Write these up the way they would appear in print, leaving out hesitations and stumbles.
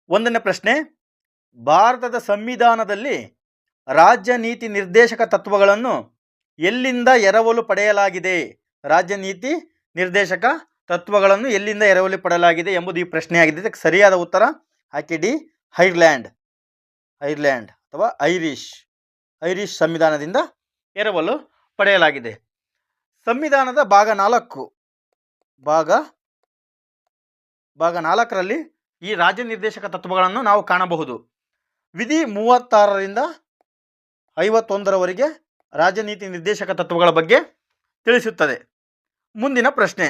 ಒಂದನೇ ಪ್ರಶ್ನೆ, ಭಾರತದ ಸಂವಿಧಾನದಲ್ಲಿ ರಾಜ್ಯ ನೀತಿ ನಿರ್ದೇಶಕ ತತ್ವಗಳನ್ನು ಎಲ್ಲಿಂದ ಎರವಲು ಪಡೆಯಲಾಗಿದೆ? ರಾಜ್ಯ ನೀತಿ ನಿರ್ದೇಶಕ ತತ್ವಗಳನ್ನು ಎಲ್ಲಿಂದ ಎರವಲು ಪಡೆಯಲಾಗಿದೆ ಎಂಬುದು ಈ ಪ್ರಶ್ನೆಯಾಗಿದೆ. ಇದಕ್ಕೆ ಸರಿಯಾದ ಉತ್ತರ ಆಯ್ಕೆ ಡಿ, ಐರ್ಲ್ಯಾಂಡ್ ಅಥವಾ ಐರಿಷ್ ಸಂವಿಧಾನದಿಂದ ಎರವಲು ಪಡೆಯಲಾಗಿದೆ. ಸಂವಿಧಾನದ ಭಾಗ 4ರಲ್ಲಿ ಈ ರಾಜ್ಯ ನಿರ್ದೇಶಕ ತತ್ವಗಳನ್ನು ನಾವು ಕಾಣಬಹುದು. ವಿಧಿ 36ರಿಂದ 51ರವರೆಗೆ ರಾಜ್ಯ ನೀತಿ ನಿರ್ದೇಶಕ ತತ್ವಗಳ ಬಗ್ಗೆ ತಿಳಿಸುತ್ತದೆ. ಮುಂದಿನ ಪ್ರಶ್ನೆ,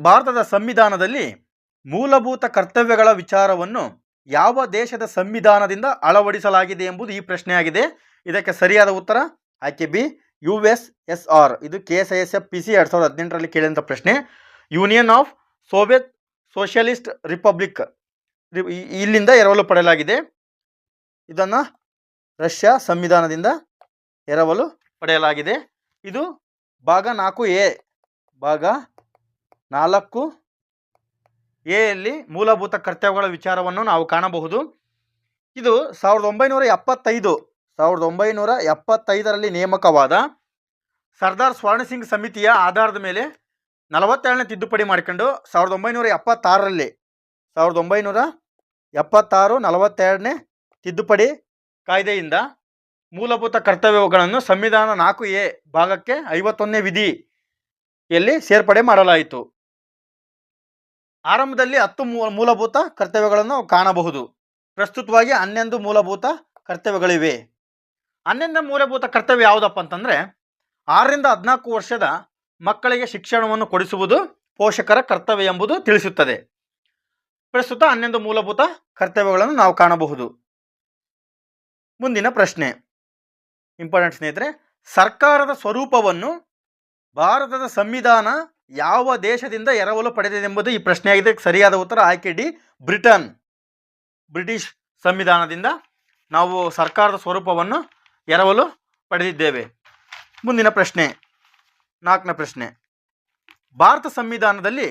ಭಾರತದ ಸಂವಿಧಾನದಲ್ಲಿ ಮೂಲಭೂತ ಕರ್ತವ್ಯಗಳ ವಿಚಾರವನ್ನು ಯಾವ ದೇಶದ ಸಂವಿಧಾನದಿಂದ ಅಳವಡಿಸಲಾಗಿದೆ ಎಂಬುದು ಈ ಪ್ರಶ್ನೆಯಾಗಿದೆ. ಇದಕ್ಕೆ ಸರಿಯಾದ ಉತ್ತರ ಆಯ್ಕೆ ಬಿ, USSR. ಇದು KSISF PC 2018ರಲ್ಲಿ ಕೇಳಿದಂಥ ಪ್ರಶ್ನೆ. Union of Soviet socialist republic ಇಲ್ಲಿಂದ ಎರವಲು ಪಡೆಯಲಾಗಿದೆ. ಇದನ್ನು ರಷ್ಯಾ ಸಂವಿಧಾನದಿಂದ ಎರವಲು ಪಡೆಯಲಾಗಿದೆ. ಇದು ಭಾಗ 4A ಯಲ್ಲಿ ಮೂಲಭೂತ ಕರ್ತವ್ಯಗಳ ವಿಚಾರವನ್ನು ನಾವು ಕಾಣಬಹುದು. ಇದು 1975ರಲ್ಲಿ ನೇಮಕವಾದ ಸರ್ದಾರ್ ಸ್ವರ್ಣ ಸಿಂಗ್ ಸಮಿತಿಯ ಆಧಾರದ ಮೇಲೆ 47ನೇ ತಿದ್ದುಪಡಿ ಮಾಡಿಕೊಂಡು 1976 ತಿದ್ದುಪಡಿ ಕಾಯ್ದೆಯಿಂದ ಮೂಲಭೂತ ಕರ್ತವ್ಯಗಳನ್ನು ಸಂವಿಧಾನ 4A ಭಾಗಕ್ಕೆ 51ನೇ ವಿಧಿಯಲ್ಲಿ ಸೇರ್ಪಡೆ ಮಾಡಲಾಯಿತು. ಆರಂಭದಲ್ಲಿ 10 ಮೂಲಭೂತ ಕರ್ತವ್ಯಗಳನ್ನು ಕಾಣಬಹುದು. ಪ್ರಸ್ತುತವಾಗಿ 11 ಮೂಲಭೂತ ಕರ್ತವ್ಯಗಳಿವೆ. 11ನೇ ಮೂಲಭೂತ ಕರ್ತವ್ಯ ಯಾವುದಪ್ಪ ಅಂತಂದರೆ 6ರಿಂದ 14 ವರ್ಷದ ಮಕ್ಕಳಿಗೆ ಶಿಕ್ಷಣವನ್ನು ಕೊಡಿಸುವುದು ಪೋಷಕರ ಕರ್ತವ್ಯ ಎಂಬುದು ತಿಳಿಸುತ್ತದೆ. ಪ್ರಸ್ತುತ 11 ಮೂಲಭೂತ ಕರ್ತವ್ಯಗಳನ್ನು ನಾವು ಕಾಣಬಹುದು. ಮುಂದಿನ ಪ್ರಶ್ನೆ ಇಂಪಾರ್ಟೆಂಟ್ ಸ್ನೇಹಿತರೆ, ಸರ್ಕಾರದ ಸ್ವರೂಪವನ್ನು ಭಾರತದ ಸಂವಿಧಾನ ಯಾವ ದೇಶದಿಂದ ಎರವಲು ಪಡೆದಿದೆ ಎಂಬುದು ಈ ಪ್ರಶ್ನೆಯಾಗಿದೆ. ಸರಿಯಾದ ಉತ್ತರ ಆಯ್ಕೆ ಡಿ, ಬ್ರಿಟಿಷ್ ಸಂವಿಧಾನದಿಂದ ನಾವು ಸರ್ಕಾರದ ಸ್ವರೂಪವನ್ನು ಎರವಲು ಪಡೆದಿದ್ದೇವೆ. ಮುಂದಿನ ಪ್ರಶ್ನೆ 4ನೇ ಪ್ರಶ್ನೆ, ಭಾರತ ಸಂವಿಧಾನದಲ್ಲಿ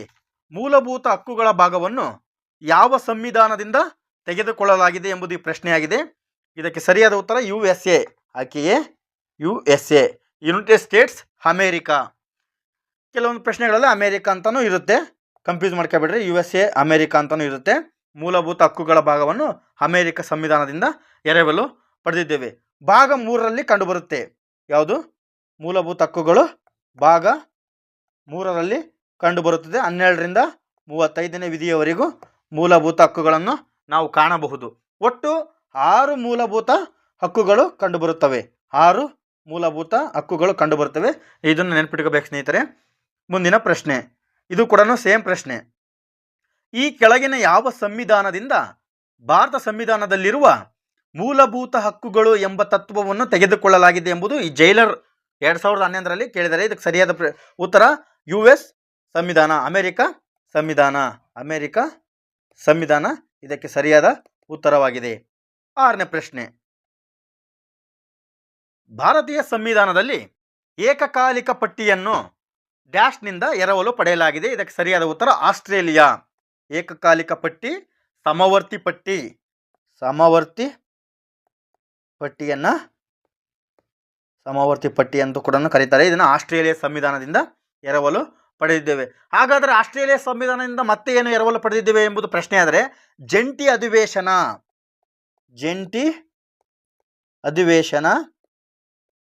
ಮೂಲಭೂತ ಹಕ್ಕುಗಳ ಭಾಗವನ್ನು ಯಾವ ಸಂವಿಧಾನದಿಂದ ತೆಗೆದುಕೊಳ್ಳಲಾಗಿದೆ ಎಂಬುದು ಈ ಪ್ರಶ್ನೆಯಾಗಿದೆ. ಇದಕ್ಕೆ ಸರಿಯಾದ ಉತ್ತರ USA. ಆಕೆಯೇ USA, United States America. ಕೆಲವೊಂದು ಪ್ರಶ್ನೆಗಳಲ್ಲಿ ಅಮೇರಿಕಾ ಅಂತಲೂ ಇರುತ್ತೆ, ಕನ್ಫ್ಯೂಸ್ ಮಾಡ್ಕೊಬೇಡ್ರಿ. USA ಅಮೇರಿಕಾ ಅಂತಲೂ ಇರುತ್ತೆ. ಮೂಲಭೂತ ಹಕ್ಕುಗಳ ಭಾಗವನ್ನು ಅಮೇರಿಕ ಸಂವಿಧಾನದಿಂದ ಎರವಲು ಪಡೆದಿದ್ದೇವೆ. ಭಾಗ 3ರಲ್ಲಿ ಕಂಡುಬರುತ್ತೆ. ಯಾವುದು? ಮೂಲಭೂತ ಹಕ್ಕುಗಳು ಭಾಗ 3ರಲ್ಲಿ ಕಂಡುಬರುತ್ತದೆ. 12ರಿಂದ 35ನೇ ವಿಧಿಯವರೆಗೂ ಮೂಲಭೂತ ಹಕ್ಕುಗಳನ್ನು ನಾವು ಕಾಣಬಹುದು. ಒಟ್ಟು 6 ಮೂಲಭೂತ ಹಕ್ಕುಗಳು ಕಂಡುಬರುತ್ತವೆ. 6 ಮೂಲಭೂತ ಹಕ್ಕುಗಳು ಕಂಡುಬರುತ್ತವೆ. ಇದನ್ನು ನೆನಪಿಟ್ಕೋಬೇಕು ಸ್ನೇಹಿತರೆ. ಮುಂದಿನ ಪ್ರಶ್ನೆ, ಇದು ಕೂಡ ಸೇಮ್ ಪ್ರಶ್ನೆ. ಈ ಕೆಳಗಿನ ಯಾವ ಸಂವಿಧಾನದಿಂದ ಭಾರತ ಸಂವಿಧಾನದಲ್ಲಿರುವ ಮೂಲಭೂತ ಹಕ್ಕುಗಳು ಎಂಬ ತತ್ವವನ್ನು ತೆಗೆದುಕೊಳ್ಳಲಾಗಿದೆ ಎಂಬುದು ಈ ಜೈಲರ್ 2011ರಲ್ಲಿ ಕೇಳಿದರೆ. ಇದಕ್ಕೆ ಸರಿಯಾದ ಉತ್ತರ US ಸಂವಿಧಾನ, ಅಮೆರಿಕ ಸಂವಿಧಾನ ಇದಕ್ಕೆ ಸರಿಯಾದ ಉತ್ತರವಾಗಿದೆ. 6ನೇ ಪ್ರಶ್ನೆ, ಭಾರತೀಯ ಸಂವಿಧಾನದಲ್ಲಿ ಏಕಕಾಲಿಕ ಪಟ್ಟಿಯನ್ನು ಡ್ಯಾಶ್ನಿಂದ ಎರವಲು ಪಡೆಯಲಾಗಿದೆ. ಇದಕ್ಕೆ ಸರಿಯಾದ ಉತ್ತರ ಆಸ್ಟ್ರೇಲಿಯಾ. ಏಕಕಾಲಿಕ ಪಟ್ಟಿ, ಸಮವರ್ತಿ ಪಟ್ಟಿ ಎಂದು ಕೂಡ ಕರೀತಾರೆ. ಇದನ್ನು ಆಸ್ಟ್ರೇಲಿಯಾ ಸಂವಿಧಾನದಿಂದ ಎರವಲು ಪಡೆದಿದ್ದೇವೆ. ಹಾಗಾದರೆ ಆಸ್ಟ್ರೇಲಿಯಾ ಸಂವಿಧಾನದಿಂದ ಮತ್ತೆ ಏನು ಎರವಲು ಪಡೆದಿದ್ದೇವೆ ಎಂಬುದು ಪ್ರಶ್ನೆ ಆದರೆ, ಜಂಟಿ ಅಧಿವೇಶನ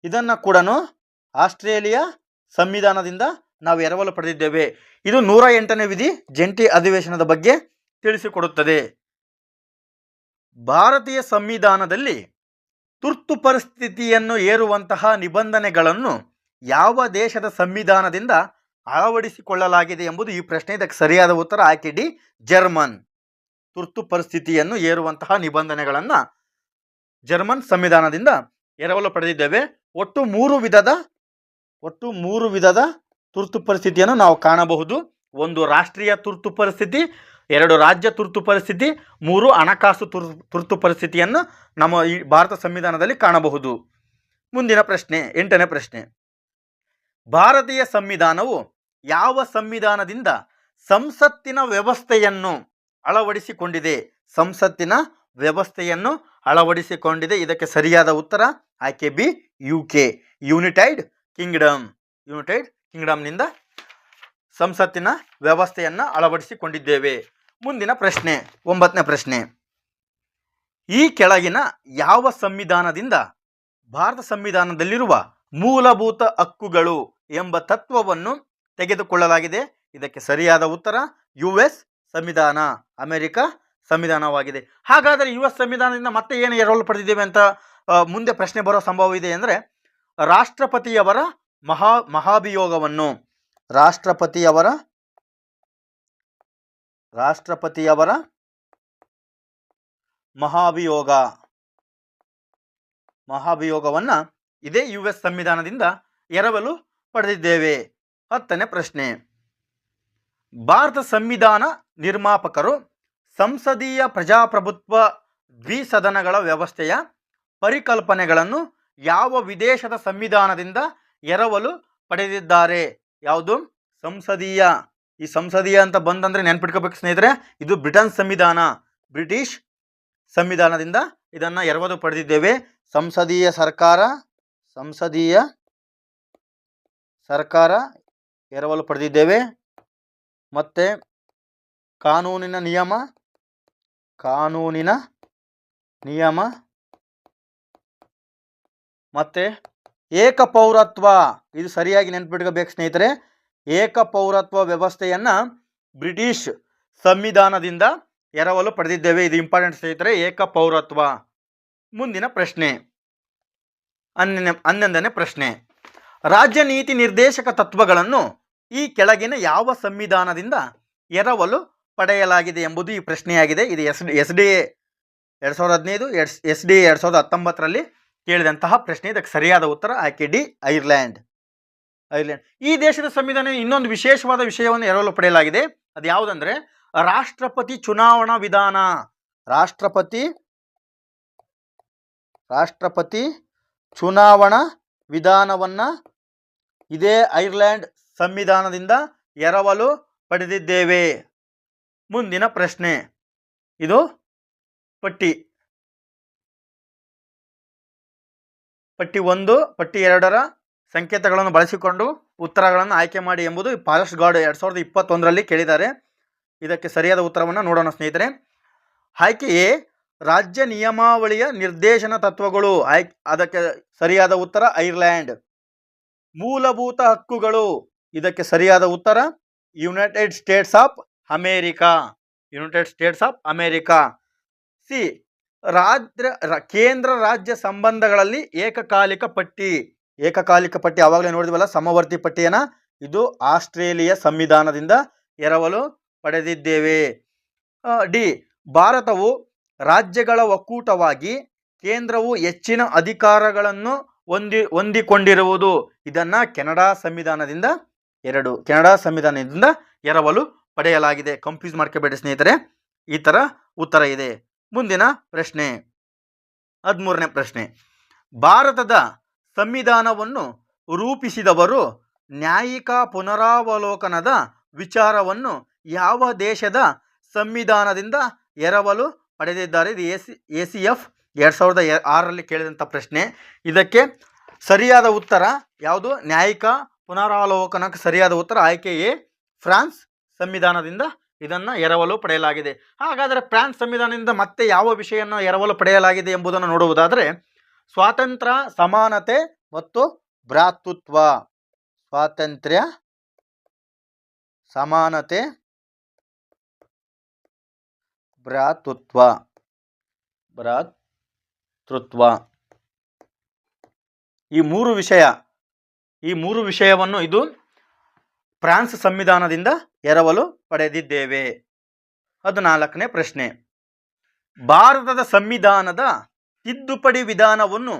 ಇದನ್ನು ಕೂಡ ಆಸ್ಟ್ರೇಲಿಯಾ ಸಂವಿಧಾನದಿಂದ ನಾವು ಎರವಲು ಪಡೆದಿದ್ದೇವೆ. ಇದು 108ನೇ ವಿಧಿ ಜಂಟಿ ಅಧಿವೇಶನದ ಬಗ್ಗೆ ತಿಳಿಸಿಕೊಡುತ್ತದೆ. ಭಾರತೀಯ ಸಂವಿಧಾನದಲ್ಲಿ ತುರ್ತು ಪರಿಸ್ಥಿತಿಯನ್ನು ಹೇರುವಂತಹ ನಿಬಂಧನೆಗಳನ್ನು ಯಾವ ದೇಶದ ಸಂವಿಧಾನದಿಂದ ಅಳವಡಿಸಿಕೊಳ್ಳಲಾಗಿದೆ ಎಂಬುದು ಈ ಪ್ರಶ್ನೆ. ಇದಕ್ಕೆ ಸರಿಯಾದ ಉತ್ತರ ಆಯ್ಕೆ ಡಿ, ಜರ್ಮನ್. ತುರ್ತು ಪರಿಸ್ಥಿತಿಯನ್ನು ಹೇರುವಂತಹ ನಿಬಂಧನೆಗಳನ್ನು ಜರ್ಮನ್ ಸಂವಿಧಾನದಿಂದ ಎರವಲು ಪಡೆದಿದ್ದೇವೆ. ಒಟ್ಟು ಮೂರು ವಿಧದ ತುರ್ತು ಪರಿಸ್ಥಿತಿಯನ್ನು ನಾವು ಕಾಣಬಹುದು. 1 ರಾಷ್ಟ್ರೀಯ ತುರ್ತು ಪರಿಸ್ಥಿತಿ, 2 ರಾಜ್ಯ ತುರ್ತು ಪರಿಸ್ಥಿತಿ, 3 ಹಣಕಾಸು ತುರ್ತು ಪರಿಸ್ಥಿತಿಯನ್ನು ನಮ್ಮ ಈ ಭಾರತ ಸಂವಿಧಾನದಲ್ಲಿ ಕಾಣಬಹುದು. ಮುಂದಿನ ಪ್ರಶ್ನೆ 8ನೇ ಪ್ರಶ್ನೆ, ಭಾರತೀಯ ಸಂವಿಧಾನವು ಯಾವ ಸಂವಿಧಾನದಿಂದ ಸಂಸತ್ತಿನ ವ್ಯವಸ್ಥೆಯನ್ನು ಅಳವಡಿಸಿಕೊಂಡಿದೆ. ಸಂಸತ್ತಿನ ವ್ಯವಸ್ಥೆಯನ್ನು ಅಳವಡಿಸಿಕೊಂಡಿದೆ. ಇದಕ್ಕೆ ಸರಿಯಾದ ಉತ್ತರ ಆಯ್ಕೆ ಬಿ, UK, ಯುನೈಟೆಡ್ ಕಿಂಗ್ಡಮ್ನಿಂದ ಸಂಸತ್ತಿನ ವ್ಯವಸ್ಥೆಯನ್ನು ಅಳವಡಿಸಿಕೊಂಡಿದ್ದೇವೆ. ಮುಂದಿನ ಪ್ರಶ್ನೆ, 9ನೇ ಪ್ರಶ್ನೆ. ಈ ಕೆಳಗಿನ ಯಾವ ಸಂವಿಧಾನದಿಂದ ಭಾರತ ಸಂವಿಧಾನದಲ್ಲಿರುವ ಮೂಲಭೂತ ಹಕ್ಕುಗಳು ಎಂಬ ತತ್ವವನ್ನು ತೆಗೆದುಕೊಳ್ಳಲಾಗಿದೆ? ಇದಕ್ಕೆ ಸರಿಯಾದ ಉತ್ತರ US ಸಂವಿಧಾನ, ಅಮೆರಿಕ ಸಂವಿಧಾನವಾಗಿದೆ. ಹಾಗಾದರೆ US ಸಂವಿಧಾನದಿಂದ ಮತ್ತೆ ಏನು ಎರವಲು ಪಡೆದಿದ್ದೇವೆ ಅಂತ ಮುಂದೆ ಪ್ರಶ್ನೆ ಬರೋ ಸಂಭವ ಇದೆ. ಅಂದರೆ ರಾಷ್ಟ್ರಪತಿಯವರ ಮಹಾಭಿಯೋಗವನ್ನು, ರಾಷ್ಟ್ರಪತಿಯವರ ಮಹಾಭಿಯೋಗವನ್ನು ಇದೇ US ಸಂವಿಧಾನದಿಂದ ಎರವಲು ಪಡೆದಿದ್ದೇವೆ. 10ನೇ ಪ್ರಶ್ನೆ. ಭಾರತ ಸಂವಿಧಾನ ನಿರ್ಮಾಪಕರು ಸಂಸದೀಯ ಪ್ರಜಾಪ್ರಭುತ್ವ ದ್ವಿಸದನಗಳ ವ್ಯವಸ್ಥೆಯ ಪರಿಕಲ್ಪನೆಗಳನ್ನು ಯಾವ ವಿದೇಶದ ಸಂವಿಧಾನದಿಂದ ಎರವಲು ಪಡೆದಿದ್ದಾರೆ? ಯಾವುದು? ಸಂಸದೀಯ. ಈ ಸಂಸದೀಯ ಅಂತ ಬಂದಂದ್ರೆ ನೆನ್ಪಿಟ್ಕೋಬೇಕು ಸ್ನೇಹಿತರೆ, ಇದು ಬ್ರಿಟನ್ ಸಂವಿಧಾನ, ಬ್ರಿಟಿಷ್ ಸಂವಿಧಾನದಿಂದ ಇದನ್ನು ಎರವಲು ಪಡೆದಿದ್ದೇವೆ. ಸಂಸದೀಯ ಸರ್ಕಾರ ಎರವಲು ಪಡೆದಿದ್ದೇವೆ. ಮತ್ತೆ ಕಾನೂನಿನ ನಿಯಮ ಮತ್ತೆ ಏಕಪೌರತ್ವ. ಇದು ಸರಿಯಾಗಿ ನೆನ್ಪಿಟ್ಕೋಬೇಕು ಸ್ನೇಹಿತರೆ. ಏಕಪೌರತ್ವ ವ್ಯವಸ್ಥೆಯನ್ನು ಬ್ರಿಟಿಷ್ ಸಂವಿಧಾನದಿಂದ ಎರವಲು ಪಡೆದಿದ್ದೇವೆ. ಇದು ಇಂಪಾರ್ಟೆಂಟ್ ಸ್ನೇಹಿತರೆ, ಏಕಪೌರತ್ವ. ಮುಂದಿನ ಪ್ರಶ್ನೆ, 11ನೇ ಪ್ರಶ್ನೆ. ರಾಜ್ಯ ನೀತಿ ನಿರ್ದೇಶಕ ತತ್ವಗಳನ್ನು ಈ ಕೆಳಗಿನ ಯಾವ ಸಂವಿಧಾನದಿಂದ ಎರವಲು ಪಡೆಯಲಾಗಿದೆ ಎಂಬುದು ಈ ಪ್ರಶ್ನೆಯಾಗಿದೆ. ಇದು SDA 2015, SDA 2019ರಲ್ಲಿ ಕೇಳಿದಂತಹ ಪ್ರಶ್ನೆ. ಇದಕ್ಕೆ ಸರಿಯಾದ ಉತ್ತರ ಆಯ್ಕೆ ಡಿ, ಐರ್ಲೆಂಡ್. ಈ ದೇಶದ ಸಂವಿಧಾನ ಇನ್ನೊಂದು ವಿಶೇಷವಾದ ವಿಷಯವನ್ನು ಎರವಲು ಪಡೆಯಲಾಗಿದೆ. ಅದು ಯಾವುದಂದ್ರೆ ರಾಷ್ಟ್ರಪತಿ ಚುನಾವಣಾ ವಿಧಾನ. ರಾಷ್ಟ್ರಪತಿ ಚುನಾವಣಾ ವಿಧಾನವನ್ನು ಇದೇ ಐರ್ಲೆಂಡ್ ಸಂವಿಧಾನದಿಂದ ಎರವಲು ಪಡೆದಿದ್ದೇವೆ. ಮುಂದಿನ ಪ್ರಶ್ನೆ, ಇದು ಪಟ್ಟಿ 1, ಪಟ್ಟಿ 2ರ ಸಂಕೇತಗಳನ್ನು ಬಳಸಿಕೊಂಡು ಉತ್ತರಗಳನ್ನು ಆಯ್ಕೆ ಮಾಡಿ ಎಂಬುದು ಫಾರೆಸ್ಟ್ ಗಾರ್ಡ್ 2021ರಲ್ಲಿ ಕೇಳಿದ್ದಾರೆ. ಇದಕ್ಕೆ ಸರಿಯಾದ ಉತ್ತರವನ್ನು ನೋಡೋಣ ಸ್ನೇಹಿತರೆ. ಆಯ್ಕೆ ಎ, ರಾಜ್ಯ ನಿಯಮಾವಳಿಯ ನಿರ್ದೇಶನ ತತ್ವಗಳು. ಅದಕ್ಕೆ ಸರಿಯಾದ ಉತ್ತರ ಐರ್ಲೆಂಡ್. ಮೂಲಭೂತ ಹಕ್ಕುಗಳು. ಇದಕ್ಕೆ ಸರಿಯಾದ ಉತ್ತರ United States of America. C, ಕೇಂದ್ರ ರಾಜ್ಯ ಸಂಬಂಧಗಳಲ್ಲಿ ಏಕಕಾಲಿಕ ಪಟ್ಟಿ. ಆವಾಗಲೇ ನೋಡಿದ್ವಲ್ಲ ಸಮವರ್ತಿ ಪಟ್ಟಿಯನ್ನ, ಇದು ಆಸ್ಟ್ರೇಲಿಯಾ ಸಂವಿಧಾನದಿಂದ ಎರವಲು ಪಡೆದಿದ್ದೇವೆ. ಡಿ, ಭಾರತವು ರಾಜ್ಯಗಳ ಒಕ್ಕೂಟವಾಗಿ ಕೇಂದ್ರವು ಹೆಚ್ಚಿನ ಅಧಿಕಾರಗಳನ್ನು ಹೊಂದಿಕೊಂಡಿರುವುದು. ಇದನ್ನ ಕೆನಡಾ ಸಂವಿಧಾನದಿಂದ ಎರವಲು ಪಡೆಯಲಾಗಿದೆ. ಕನ್ಫ್ಯೂಸ್ ಮಾಡ್ಕೋಬೇಡಿ ಸ್ನೇಹಿತರೆ, ಈ ತರ ಉತ್ತರ ಇದೆ. ಮುಂದಿನ ಪ್ರಶ್ನೆ, 13ನೇ ಪ್ರಶ್ನೆ. ಭಾರತದ ಸಂವಿಧಾನವನ್ನು ರೂಪಿಸಿದವರು ನ್ಯಾಯಿಕ ಪುನರಾವಲೋಕನದ ವಿಚಾರವನ್ನು ಯಾವ ದೇಶದ ಸಂವಿಧಾನದಿಂದ ಎರವಲು ಪಡೆದಿದ್ದಾರೆ? ಇದು ACF 2006ರಲ್ಲಿ ಕೇಳಿದಂಥ ಪ್ರಶ್ನೆ. ಇದಕ್ಕೆ ಸರಿಯಾದ ಉತ್ತರ ಯಾವುದು? ನ್ಯಾಯಿಕ ಪುನರಾವಲೋಕನಕ್ಕೆ ಸರಿಯಾದ ಉತ್ತರ ಆಯ್ಕೆ ಎ, ಫ್ರಾನ್ಸ್ ಸಂವಿಧಾನದಿಂದ ಇದನ್ನು ಎರವಲು ಪಡೆಯಲಾಗಿದೆ. ಹಾಗಾದರೆ ಫ್ರಾನ್ಸ್ ಸಂವಿಧಾನದಿಂದ ಮತ್ತೆ ಯಾವ ವಿಷಯವನ್ನು ಎರವಲು ಪಡೆಯಲಾಗಿದೆ ಎಂಬುದನ್ನು ನೋಡುವುದಾದರೆ ಸ್ವಾತಂತ್ರ್ಯ, ಸಮಾನತೆ ಮತ್ತು ಭ್ರಾತೃತ್ವ. ಸ್ವಾತಂತ್ರ್ಯ, ಸಮಾನತೆ, ಭ್ರಾತೃತ್ವ. ಈ ಮೂರು ವಿಷಯವನ್ನು ಇದು ಫ್ರಾನ್ಸ್ ಸಂವಿಧಾನದಿಂದ ಎರವಲು ಪಡೆದಿದ್ದೇವೆ. 14ನೇ ಪ್ರಶ್ನೆ. ಭಾರತದ ಸಂವಿಧಾನದ ತಿದ್ದುಪಡಿ ವಿಧಾನವನ್ನು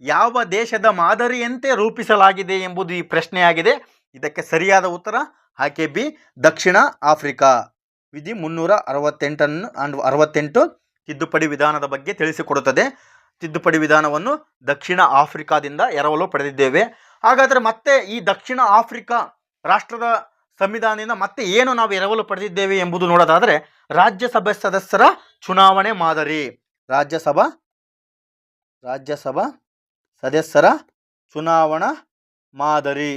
ಯಾವ ದೇಶದ ಮಾದರಿಯಂತೆ ರೂಪಿಸಲಾಗಿದೆ ಎಂಬುದು ಈ ಪ್ರಶ್ನೆಯಾಗಿದೆ. ಇದಕ್ಕೆ ಸರಿಯಾದ ಉತ್ತರ ಆಯ್ಕೆ ಬಿ, ದಕ್ಷಿಣ ಆಫ್ರಿಕಾ. ವಿಧಿ 368 ತಿದ್ದುಪಡಿ ವಿಧಾನದ ಬಗ್ಗೆ ತಿಳಿಸಿಕೊಡುತ್ತದೆ. ತಿದ್ದುಪಡಿ ವಿಧಾನವನ್ನು ದಕ್ಷಿಣ ಆಫ್ರಿಕಾದಿಂದ ಎರವಲು ಪಡೆದಿದ್ದೇವೆ. ಹಾಗಾದರೆ ಮತ್ತೆ ಈ ದಕ್ಷಿಣ ಆಫ್ರಿಕಾ ರಾಷ್ಟ್ರದ ಸಂವಿಧಾನದಿಂದ ಮತ್ತೆ ಏನು ನಾವು ಎರವಲು ಪಡೆದಿದ್ದೇವೆ ಎಂಬುದು ನೋಡೋದಾದರೆ ರಾಜ್ಯಸಭೆ ಸದಸ್ಯರ ಚುನಾವಣೆ ಮಾದರಿ. ರಾಜ್ಯಸಭಾ ಸದಸ್ಯರ ಚುನಾವಣಾ ಮಾದರಿ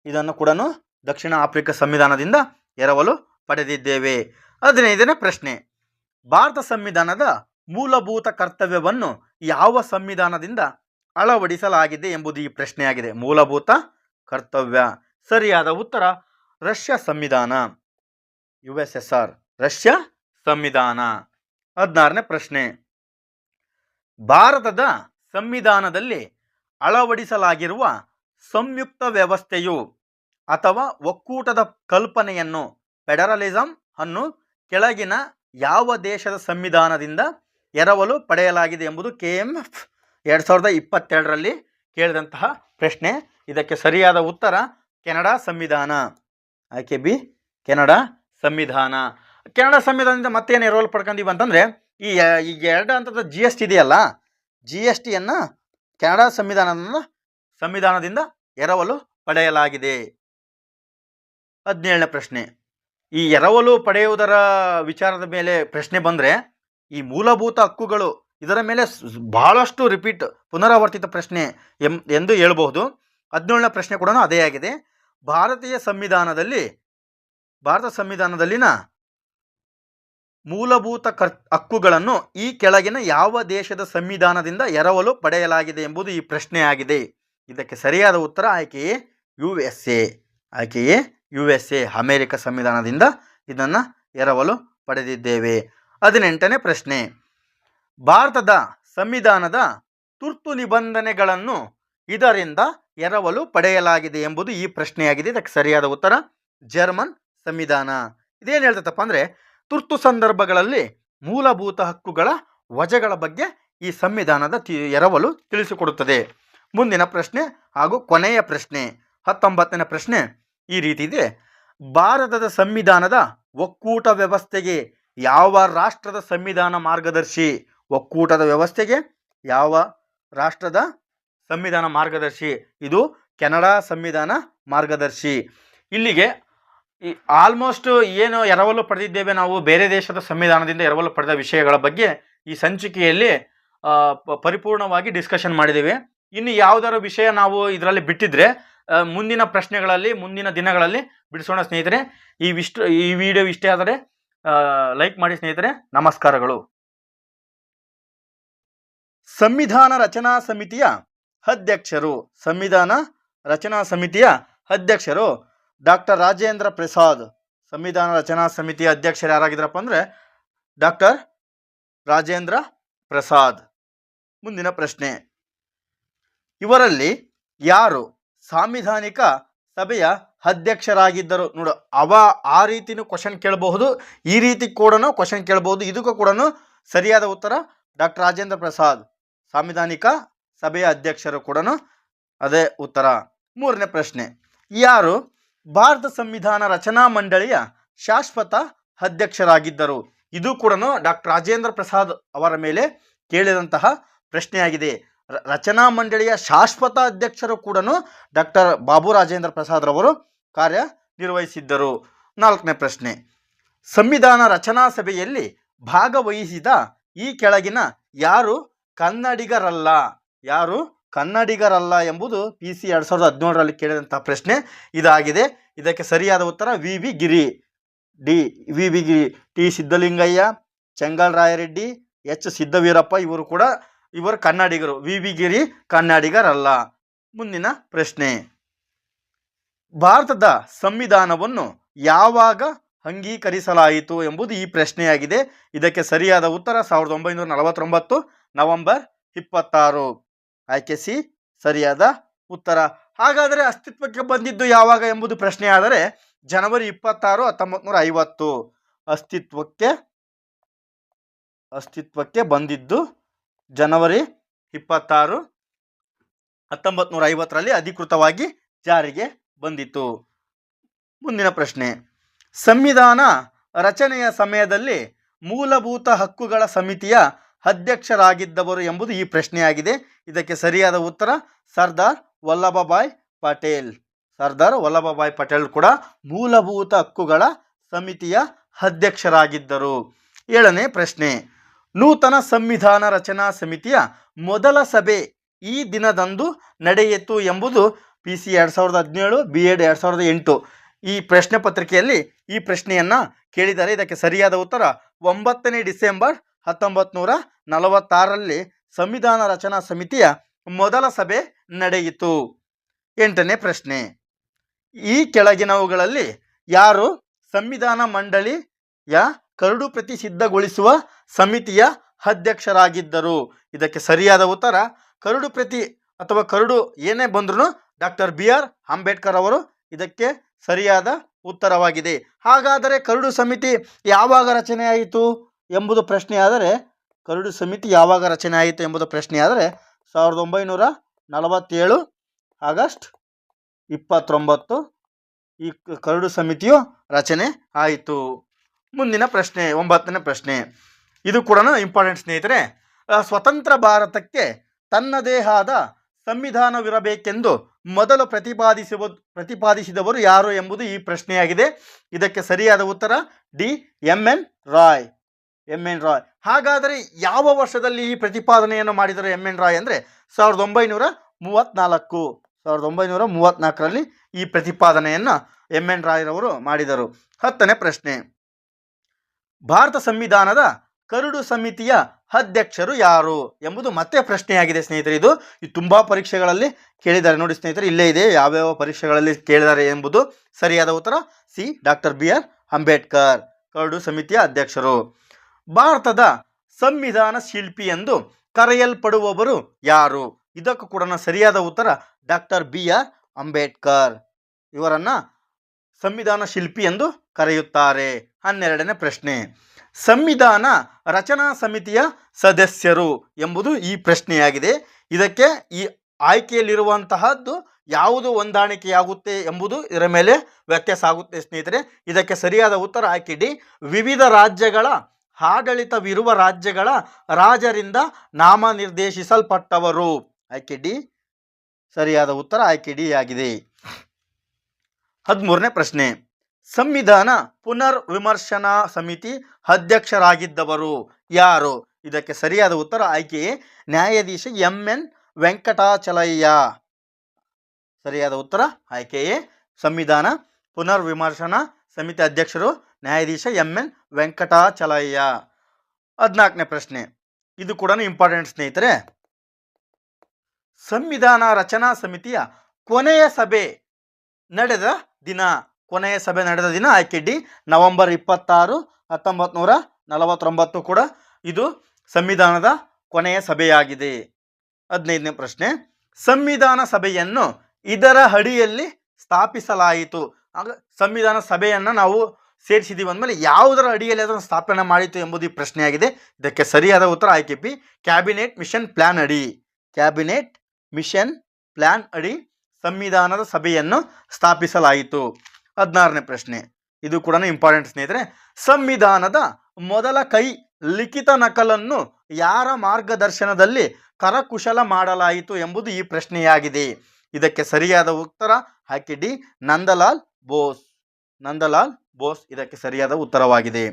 ಇದನ್ನು ಕೂಡ ದಕ್ಷಿಣ ಆಫ್ರಿಕಾ ಸಂವಿಧಾನದಿಂದ ಎರವಲು ಪಡೆದಿದ್ದೇವೆ. 15ನೇ ಪ್ರಶ್ನೆ, ಭಾರತ ಸಂವಿಧಾನದ ಮೂಲಭೂತ ಕರ್ತವ್ಯವನ್ನು ಯಾವ ಸಂವಿಧಾನದಿಂದ ಅಳವಡಿಸಲಾಗಿದೆ ಎಂಬುದು ಈ ಪ್ರಶ್ನೆಯಾಗಿದೆ. ಮೂಲಭೂತ ಕರ್ತವ್ಯ. ಸರಿಯಾದ ಉತ್ತರ ರಷ್ಯಾ ಸಂವಿಧಾನ, USSR ರಷ್ಯಾ ಸಂವಿಧಾನ. 16ನೇ ಪ್ರಶ್ನೆ, ಭಾರತದ ಸಂವಿಧಾನದಲ್ಲಿ ಅಳವಡಿಸಲಾಗಿರುವ ಸಂಯುಕ್ತ ವ್ಯವಸ್ಥೆಯು ಅಥವಾ ಒಕ್ಕೂಟದ ಕಲ್ಪನೆಯನ್ನು ಫೆಡರಲಿಸಂ ಅನ್ನು ಕೆಳಗಿನ ಯಾವ ದೇಶದ ಸಂವಿಧಾನದಿಂದ ಎರವಲು ಪಡೆಯಲಾಗಿದೆ ಎಂಬುದು KMF 2022ರಲ್ಲಿ ಕೇಳಿದಂತಹ ಪ್ರಶ್ನೆ. ಇದಕ್ಕೆ ಸರಿಯಾದ ಉತ್ತರ ಕೆನಡಾ ಸಂವಿಧಾನ. ಆಯ್ಕೆ ಬಿ, ಕೆನಡಾ ಸಂವಿಧಾನ. ಕೆನಡಾ ಸಂವಿಧಾನದಿಂದ ಮತ್ತೇನು ಎರವಲು ಪಡ್ಕೊಂಡಿವಿ ಅಂತಂದರೆ ಈ 2 ಹಂತದ GST ಇದೆಯಲ್ಲ, GSTಯನ್ನು ಕೆನಡಾ ಸಂವಿಧಾನದಿಂದ ಎರವಲು ಪಡೆಯಲಾಗಿದೆ. 17ನೇ ಪ್ರಶ್ನೆ, ಈ ಎರವಲು ಪಡೆಯುವುದರ ವಿಚಾರದ ಮೇಲೆ ಪ್ರಶ್ನೆ ಬಂದರೆ ಈ ಮೂಲಭೂತ ಹಕ್ಕುಗಳು ಇದರ ಮೇಲೆ ಬಹಳಷ್ಟು ಪುನರಾವರ್ತಿತ ಪ್ರಶ್ನೆ ಎಂದು ಹೇಳಬಹುದು. 17ನೇ ಪ್ರಶ್ನೆ ಕೂಡ ಅದೇ ಆಗಿದೆ. ಭಾರತ ಸಂವಿಧಾನದಲ್ಲಿನ ಮೂಲಭೂತ ಹಕ್ಕುಗಳನ್ನು ಈ ಕೆಳಗಿನ ಯಾವ ದೇಶದ ಸಂವಿಧಾನದಿಂದ ಎರವಲು ಪಡೆಯಲಾಗಿದೆ ಎಂಬುದು ಈ ಪ್ರಶ್ನೆಯಾಗಿದೆ. ಇದಕ್ಕೆ ಸರಿಯಾದ ಉತ್ತರ ಆಯ್ಕೆಯೇ USA ಅಮೆರಿಕ ಸಂವಿಧಾನದಿಂದ ಇದನ್ನು ಎರವಲು ಪಡೆದಿದ್ದೇವೆ. 18ನೇ ಪ್ರಶ್ನೆ, ಭಾರತದ ಸಂವಿಧಾನದ ತುರ್ತು ನಿಬಂಧನೆಗಳನ್ನು ಇದರಿಂದ ಎರವಲು ಪಡೆಯಲಾಗಿದೆ ಎಂಬುದು ಈ ಪ್ರಶ್ನೆಯಾಗಿದೆ. ಇದಕ್ಕೆ ಸರಿಯಾದ ಉತ್ತರ ಜರ್ಮನ್ ಸಂವಿಧಾನ. ಇದೇನು ಹೇಳ್ತೈತಪ್ಪ ಅಂದರೆ ತುರ್ತು ಸಂದರ್ಭಗಳಲ್ಲಿ ಮೂಲಭೂತ ಹಕ್ಕುಗಳ ವಜೆಗಳ ಬಗ್ಗೆ ಈ ಸಂವಿಧಾನದ ಎರವಲು ತಿಳಿಸಿಕೊಡುತ್ತದೆ. ಮುಂದಿನ ಪ್ರಶ್ನೆ ಹಾಗೂ ಕೊನೆಯ ಪ್ರಶ್ನೆ 19ನೇ ಪ್ರಶ್ನೆ ಈ ರೀತಿ ಇದೆ. ಭಾರತದ ಸಂವಿಧಾನದ ಒಕ್ಕೂಟ ವ್ಯವಸ್ಥೆಗೆ ಯಾವ ರಾಷ್ಟ್ರದ ಸಂವಿಧಾನ ಮಾರ್ಗದರ್ಶಿ? ಒಕ್ಕೂಟದ ವ್ಯವಸ್ಥೆಗೆ ಯಾವ ರಾಷ್ಟ್ರದ ಸಂವಿಧಾನ ಮಾರ್ಗದರ್ಶಿ? ಇದು ಕೆನಡಾ ಸಂವಿಧಾನ ಮಾರ್ಗದರ್ಶಿ. ಇಲ್ಲಿಗೆ ಆಲ್ಮೋಸ್ಟ್ ಏನು ಎರವಲು ಪಡೆದಿದ್ದೇವೆ ನಾವು ಬೇರೆ ದೇಶದ ಸಂವಿಧಾನದಿಂದ ಎರವಲು ಪಡೆದ ವಿಷಯಗಳ ಬಗ್ಗೆ ಈ ಸಂಚಿಕೆಯಲ್ಲಿ ಪರಿಪೂರ್ಣವಾಗಿ ಡಿಸ್ಕಷನ್ ಮಾಡಿದ್ದೇವೆ. ಇನ್ನು ಯಾವುದಾದ್ರು ವಿಷಯ ನಾವು ಇದರಲ್ಲಿ ಬಿಟ್ಟಿದ್ರೆ ಮುಂದಿನ ಪ್ರಶ್ನೆಗಳಲ್ಲಿ ಮುಂದಿನ ದಿನಗಳಲ್ಲಿ ಬಿಡಿಸೋಣ ಸ್ನೇಹಿತರೆ. ಈ ವಿಡಿಯೋ ಇಷ್ಟೇ ಆದರೆ ಲೈಕ್ ಮಾಡಿ ಸ್ನೇಹಿತರೆ. ನಮಸ್ಕಾರಗಳು. ಸಂವಿಧಾನ ರಚನಾ ಸಮಿತಿಯ ಅಧ್ಯಕ್ಷರು ಡಾಕ್ಟರ್ ರಾಜೇಂದ್ರ ಪ್ರಸಾದ್. ಸಂವಿಧಾನ ರಚನಾ ಸಮಿತಿಯ ಅಧ್ಯಕ್ಷರು ಯಾರಾಗಿದ್ರಪ್ಪ ಅಂದರೆ ಡಾಕ್ಟರ್ ರಾಜೇಂದ್ರ ಪ್ರಸಾದ್. ಮುಂದಿನ ಪ್ರಶ್ನೆ, ಇವರಲ್ಲಿ ಯಾರು ಸಾಂವಿಧಾನಿಕ ಸಭೆಯ ಅಧ್ಯಕ್ಷರಾಗಿದ್ದರು? ನೋಡು, ಆ ರೀತಿನೂ ಕ್ವಶನ್ ಕೇಳಬಹುದು, ಈ ರೀತಿ ಕೂಡ ಕ್ವಶನ್ ಕೇಳಬಹುದು. ಇದಕ್ಕೂ ಕೂಡ ಸರಿಯಾದ ಉತ್ತರ ಡಾಕ್ಟರ್ ರಾಜೇಂದ್ರ ಪ್ರಸಾದ್, ಸಾಂವಿಧಾನಿಕ ಸಭೆಯ ಅಧ್ಯಕ್ಷರು ಕೂಡ ಅದೇ ಉತ್ತರ. 3ನೇ ಪ್ರಶ್ನೆ, ಯಾರು ಭಾರತ ಸಂವಿಧಾನ ರಚನಾ ಮಂಡಳಿಯ ಶಾಶ್ವತ ಅಧ್ಯಕ್ಷರಾಗಿದ್ದರು? ಇದು ಕೂಡ ಡಾಕ್ಟರ್ ರಾಜೇಂದ್ರ ಪ್ರಸಾದ್ ಅವರ ಮೇಲೆ ಕೇಳಿದಂತಹ ಪ್ರಶ್ನೆಯಾಗಿದೆ. ರಚನಾ ಮಂಡಳಿಯ ಶಾಶ್ವತ ಅಧ್ಯಕ್ಷರು ಕೂಡ ಡಾಕ್ಟರ್ ಬಾಬು ರಾಜೇಂದ್ರ ಪ್ರಸಾದ್ ರವರು ಕಾರ್ಯನಿರ್ವಹಿಸಿದ್ದರು. 4ನೇ ಪ್ರಶ್ನೆ, ಸಂವಿಧಾನ ರಚನಾ ಸಭೆಯಲ್ಲಿ ಭಾಗವಹಿಸಿದ ಈ ಕೆಳಗಿನ ಯಾರು ಕನ್ನಡಿಗರಲ್ಲ ಎಂಬುದು PC 2017ರಲ್ಲಿ ಕೇಳಿದಂತಹ ಪ್ರಶ್ನೆ ಇದಾಗಿದೆ. ಇದಕ್ಕೆ ಸರಿಯಾದ ಉತ್ತರ VV ಗಿರಿ, ಟಿ ಸಿದ್ದಲಿಂಗಯ್ಯ, ಚೆಂಗಲ್ ರಾಯರೆಡ್ಡಿ, H ಸಿದ್ದವೀರಪ್ಪ ಇವರು ಕನ್ನಡಿಗರು. VV ಗಿರಿ ಕನ್ನಡಿಗರಲ್ಲ. ಮುಂದಿನ ಪ್ರಶ್ನೆ, ಭಾರತದ ಸಂವಿಧಾನವನ್ನು ಯಾವಾಗ ಅಂಗೀಕರಿಸಲಾಯಿತು ಎಂಬುದು ಈ ಪ್ರಶ್ನೆಯಾಗಿದೆ. ಇದಕ್ಕೆ ಸರಿಯಾದ ಉತ್ತರ 1949 ನವೆಂಬರ್ 26. ಆಯ್ಕೆ ಸಿ ಸರಿಯಾದ ಉತ್ತರ. ಹಾಗಾದರೆ ಅಸ್ತಿತ್ವಕ್ಕೆ ಬಂದಿದ್ದು ಯಾವಾಗ ಎಂಬುದು ಪ್ರಶ್ನೆ ಆದರೆ ಜನವರಿ 26, 1950. ಅಸ್ತಿತ್ವಕ್ಕೆ ಬಂದಿದ್ದು ಜನವರಿ 26, 1950ರಲ್ಲಿ ಅಧಿಕೃತವಾಗಿ ಜಾರಿಗೆ ಬಂದಿತು. ಮುಂದಿನ ಪ್ರಶ್ನೆ, ಸಂವಿಧಾನ ರಚನೆಯ ಸಮಯದಲ್ಲಿ ಮೂಲಭೂತ ಹಕ್ಕುಗಳ ಸಮಿತಿಯ ಅಧ್ಯಕ್ಷರಾಗಿದ್ದವರು ಎಂಬುದು ಈ ಪ್ರಶ್ನೆಯಾಗಿದೆ. ಇದಕ್ಕೆ ಸರಿಯಾದ ಉತ್ತರ ಸರ್ದಾರ್ ವಲ್ಲಭಭಾಯ್ ಪಟೇಲ್. ಸರ್ದಾರ್ ವಲ್ಲಭಭಾಯಿ ಪಟೇಲ್ ಕೂಡ ಮೂಲಭೂತ ಹಕ್ಕುಗಳ ಸಮಿತಿಯ ಅಧ್ಯಕ್ಷರಾಗಿದ್ದರು. 7ನೇ ಪ್ರಶ್ನೆ, ನೂತನ ಸಂವಿಧಾನ ರಚನಾ ಸಮಿತಿಯ ಮೊದಲ ಸಭೆ ಈ ದಿನದಂದು ನಡೆಯಿತು ಎಂಬುದು PC 2017 B.Ed 2008 ಈ ಪ್ರಶ್ನೆ ಪತ್ರಿಕೆಯಲ್ಲಿ ಈ ಪ್ರಶ್ನೆಯನ್ನು ಕೇಳಿದ್ದಾರೆ. ಇದಕ್ಕೆ ಸರಿಯಾದ ಉತ್ತರ 9ನೇ ಡಿಸೆಂಬರ್ 1946ರಲ್ಲಿ ಸಂವಿಧಾನ ರಚನಾ ಸಮಿತಿಯ ಮೊದಲ ಸಭೆ ನಡೆಯಿತು. 8ನೇ ಪ್ರಶ್ನೆ, ಈ ಕೆಳಗಿನವುಗಳಲ್ಲಿ ಯಾರು ಸಂವಿಧಾನ ಮಂಡಳಿಯ ಕರಡು ಪ್ರತಿ ಸಿದ್ಧಗೊಳಿಸುವ ಸಮಿತಿಯ ಅಧ್ಯಕ್ಷರಾಗಿದ್ದರು? ಇದಕ್ಕೆ ಸರಿಯಾದ ಉತ್ತರ ಕರಡು ಪ್ರತಿ ಅಥವಾ ಕರಡು ಏನೇ ಬಂದ್ರೂ ಡಾಕ್ಟರ್ BR ಅಂಬೇಡ್ಕರ್ ಅವರು ಇದಕ್ಕೆ ಸರಿಯಾದ ಉತ್ತರವಾಗಿದೆ. ಹಾಗಾದರೆ ಕರಡು ಸಮಿತಿ ಯಾವಾಗ ರಚನೆ ಆಯಿತು ಎಂಬುದು ಪ್ರಶ್ನೆ ಆದರೆ, ಕರಡು ಸಮಿತಿ ಯಾವಾಗ ರಚನೆ ಆಯಿತು ಎಂಬುದು ಪ್ರಶ್ನೆ ಆದರೆ 1947 ಆಗಸ್ಟ್ 29 ಈ ಕರಡು ಸಮಿತಿಯು ರಚನೆ ಆಯಿತು. ಮುಂದಿನ ಪ್ರಶ್ನೆ 9ನೇ ಪ್ರಶ್ನೆ, ಇದು ಕೂಡ ಇಂಪಾರ್ಟೆಂಟ್ ಸ್ನೇಹಿತರೆ. ಸ್ವತಂತ್ರ ಭಾರತಕ್ಕೆ ತನ್ನದೇ ಆದ ಸಂವಿಧಾನವಿರಬೇಕೆಂದು ಮೊದಲು ಪ್ರತಿಪಾದಿಸಿದವರು ಯಾರು ಎಂಬುದು ಈ ಪ್ರಶ್ನೆಯಾಗಿದೆ. ಇದಕ್ಕೆ ಸರಿಯಾದ ಉತ್ತರ D. M.N. Roy. M.N. Roy. ಹಾಗಾದರೆ ಯಾವ ವರ್ಷದಲ್ಲಿ ಈ ಪ್ರತಿಪಾದನೆಯನ್ನು ಮಾಡಿದರು M.N. ರಾಯ್ ಅಂದರೆ 1934. 1934ರಲ್ಲಿ ಈ ಪ್ರತಿಪಾದನೆಯನ್ನು M.N. ರಾಯ್ರವರು ಮಾಡಿದರು. 10ನೇ ಪ್ರಶ್ನೆ, ಭಾರತ ಸಂವಿಧಾನದ ಕರಡು ಸಮಿತಿಯ ಅಧ್ಯಕ್ಷರು ಯಾರು ಎಂಬುದು ಮತ್ತೆ ಪ್ರಶ್ನೆಯಾಗಿದೆ ಸ್ನೇಹಿತರೆ. ಇದು ತುಂಬ ಪರೀಕ್ಷೆಗಳಲ್ಲಿ ಕೇಳಿದ್ದಾರೆ ನೋಡಿ ಸ್ನೇಹಿತರೆ, ಇಲ್ಲೇ ಇದೆ ಯಾವ್ಯಾವ ಪರೀಕ್ಷೆಗಳಲ್ಲಿ ಕೇಳಿದ್ದಾರೆ ಎಂಬುದು. ಸರಿಯಾದ ಉತ್ತರ C. Doctor BR Ambedkar curd ಸಮಿತಿಯ ಅಧ್ಯಕ್ಷರು. ಭಾರತದ ಸಂವಿಧಾನ ಶಿಲ್ಪಿ ಎಂದು ಕರೆಯಲ್ಪಡುವವರು ಯಾರು? ಇದಕ್ಕೂ ಕೂಡ ಸರಿಯಾದ ಉತ್ತರ ಡಾಕ್ಟರ್ BR ಅಂಬೇಡ್ಕರ್. ಇವರನ್ನು ಸಂವಿಧಾನ ಶಿಲ್ಪಿ ಎಂದು ಕರೆಯುತ್ತಾರೆ. 12ನೇ ಪ್ರಶ್ನೆ, ಸಂವಿಧಾನ ರಚನಾ ಸಮಿತಿಯ ಸದಸ್ಯರು ಎಂಬುದು ಈ ಪ್ರಶ್ನೆಯಾಗಿದೆ. ಇದಕ್ಕೆ ಈ ಆಯ್ಕೆಯಲ್ಲಿರುವಂತಹದ್ದು ಯಾವುದು ಹೊಂದಾಣಿಕೆಯಾಗುತ್ತೆ ಎಂಬುದು ಇದರ ಮೇಲೆ ವ್ಯತ್ಯಾಸ ಆಗುತ್ತೆ ಸ್ನೇಹಿತರೆ. ಇದಕ್ಕೆ ಸರಿಯಾದ ಉತ್ತರ ಆಯ್ಕೆ D. ವಿವಿಧ ರಾಜ್ಯಗಳ ಆಡಳಿತವಿರುವ ರಾಜ್ಯಗಳ ರಾಜರಿಂದ ನಾಮನಿರ್ದೇಶಿಸಲ್ಪಟ್ಟವರು. ಆಯ್ಕೆ D. ಸರಿಯಾದ ಉತ್ತರ ಆಯ್ಕೆ D ಆಗಿದೆ. 13ನೇ ಪ್ರಶ್ನೆ, ಸಂವಿಧಾನ ಪುನರ್ ವಿಮರ್ಶನಾ ಸಮಿತಿ ಅಧ್ಯಕ್ಷರಾಗಿದ್ದವರು ಯಾರು? ಇದಕ್ಕೆ ಸರಿಯಾದ ಉತ್ತರ ಆಯ್ಕೆ A. ನ್ಯಾಯಾಧೀಶ M.N. ವೆಂಕಟಾಚಲಯ್ಯ. ಸರಿಯಾದ ಉತ್ತರ ಆಯ್ಕೆ A. ಸಂವಿಧಾನ ಪುನರ್ ವಿಮರ್ಶನಾ ಸಮಿತಿ ಅಧ್ಯಕ್ಷರು ನ್ಯಾಯಾಧೀಶ M.N. ವೆಂಕಟಾಚಲಯ್ಯ. 14ನೇ ಪ್ರಶ್ನೆ, ಇದು ಕೂಡ ಇಂಪಾರ್ಟೆಂಟ್ ಸ್ನೇಹಿತರೆ. ಸಂವಿಧಾನ ರಚನಾ ಸಮಿತಿಯ ಕೊನೆಯ ಸಭೆ ನಡೆದ ದಿನ ಆಯ್ಕೆ D. ನವೆಂಬರ್ 26, 1949 ಕೂಡ ಇದು ಸಂವಿಧಾನದ ಕೊನೆಯ ಸಭೆಯಾಗಿದೆ. 15ನೇ ಪ್ರಶ್ನೆ, ಸಂವಿಧಾನ ಸಭೆಯನ್ನು ಇದರ ಅಡಿಯಲ್ಲಿ ಸ್ಥಾಪಿಸಲಾಯಿತು. ಆಗ ಸಂವಿಧಾನ ಸಭೆಯನ್ನು ನಾವು ಸೇರಿಸಿದ್ದೀವಿ ಅಂದಮೇಲೆ ಯಾವುದರ ಅಡಿಯಲ್ಲಿ ಅದನ್ನು ಸ್ಥಾಪನೆ ಮಾಡಿತು ಎಂಬುದು ಈ ಪ್ರಶ್ನೆಯಾಗಿದೆ. ಇದಕ್ಕೆ ಸರಿಯಾದ ಉತ್ತರ ಆಯ್ಕೆ P. ಕ್ಯಾಬಿನೆಟ್ ಮಿಷನ್ ಪ್ಲಾನ್ ಅಡಿ. ಕ್ಯಾಬಿನೆಟ್ ಮಿಷನ್ ಪ್ಲಾನ್ ಅಡಿ ಸಂವಿಧಾನದ ಸಭೆಯನ್ನು ಸ್ಥಾಪಿಸಲಾಯಿತು. 16ನೇ ಪ್ರಶ್ನೆ, ಇದು ಕೂಡ ಇಂಪಾರ್ಟೆಂಟ್ ಸ್ನೇಹಿತರೆ. ಸಂವಿಧಾನದ ಮೊದಲ ಕೈ ಲಿಖಿತ ನಕಲನ್ನು ಯಾರ ಮಾರ್ಗದರ್ಶನದಲ್ಲಿ ಕರಕುಶಲ ಮಾಡಲಾಯಿತು ಎಂಬುದು ಈ ಪ್ರಶ್ನೆಯಾಗಿದೆ. ಇದಕ್ಕೆ ಸರಿಯಾದ ಉತ್ತರ ಆಯ್ಕೆ D. ನಂದಲಾಲ್ ಬೋಸ್. ನಂದಲಾಲ್ ಬೋಸ್ ಇದಕ್ಕೆ ಸರಿಯಾದ ಉತ್ತರವಾಗಿದೆ.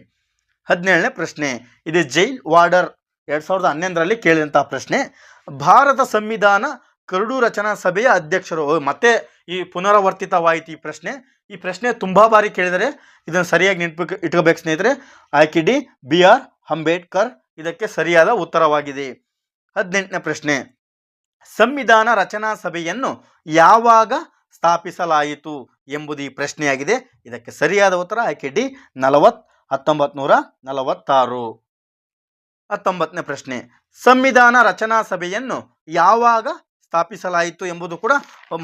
17ನೇ ಪ್ರಶ್ನೆ, ಇದು ಜೈಲ್ ವಾರ್ಡರ್ 2011ರಲ್ಲಿ ಕೇಳಿದಂತಹ ಪ್ರಶ್ನೆ. ಭಾರತ ಸಂವಿಧಾನ ಕರಡು ರಚನಾ ಸಭೆಯ ಅಧ್ಯಕ್ಷರು. ಮತ್ತೆ ಈ ಪುನರಾವರ್ತಿತವಾಯಿತು ಈ ಪ್ರಶ್ನೆ ತುಂಬ ಬಾರಿ ಕೇಳಿದರೆ ಇದನ್ನು ಸರಿಯಾಗಿ ಇಟ್ಕೋಬೇಕು ಸ್ನೇಹಿತರೆ. ಆಯ್ಕೆ D. BR ಅಂಬೇಡ್ಕರ್ ಇದಕ್ಕೆ ಸರಿಯಾದ ಉತ್ತರವಾಗಿದೆ. 18ನೇ ಪ್ರಶ್ನೆ, ಸಂವಿಧಾನ ರಚನಾ ಸಭೆಯನ್ನು ಯಾವಾಗ ಸ್ಥಾಪಿಸಲಾಯಿತು ಎಂಬುದು ಈ ಪ್ರಶ್ನೆಯಾಗಿದೆ. ಇದಕ್ಕೆ ಸರಿಯಾದ ಉತ್ತರ ಆಯ್ಕೆ D. 1946. 19ನೇ ಪ್ರಶ್ನೆ, ಸಂವಿಧಾನ ರಚನಾ ಸಭೆಯನ್ನು ಯಾವಾಗ ಸ್ಥಾಪಿಸಲಾಯಿತು ಎಂಬುದು ಕೂಡ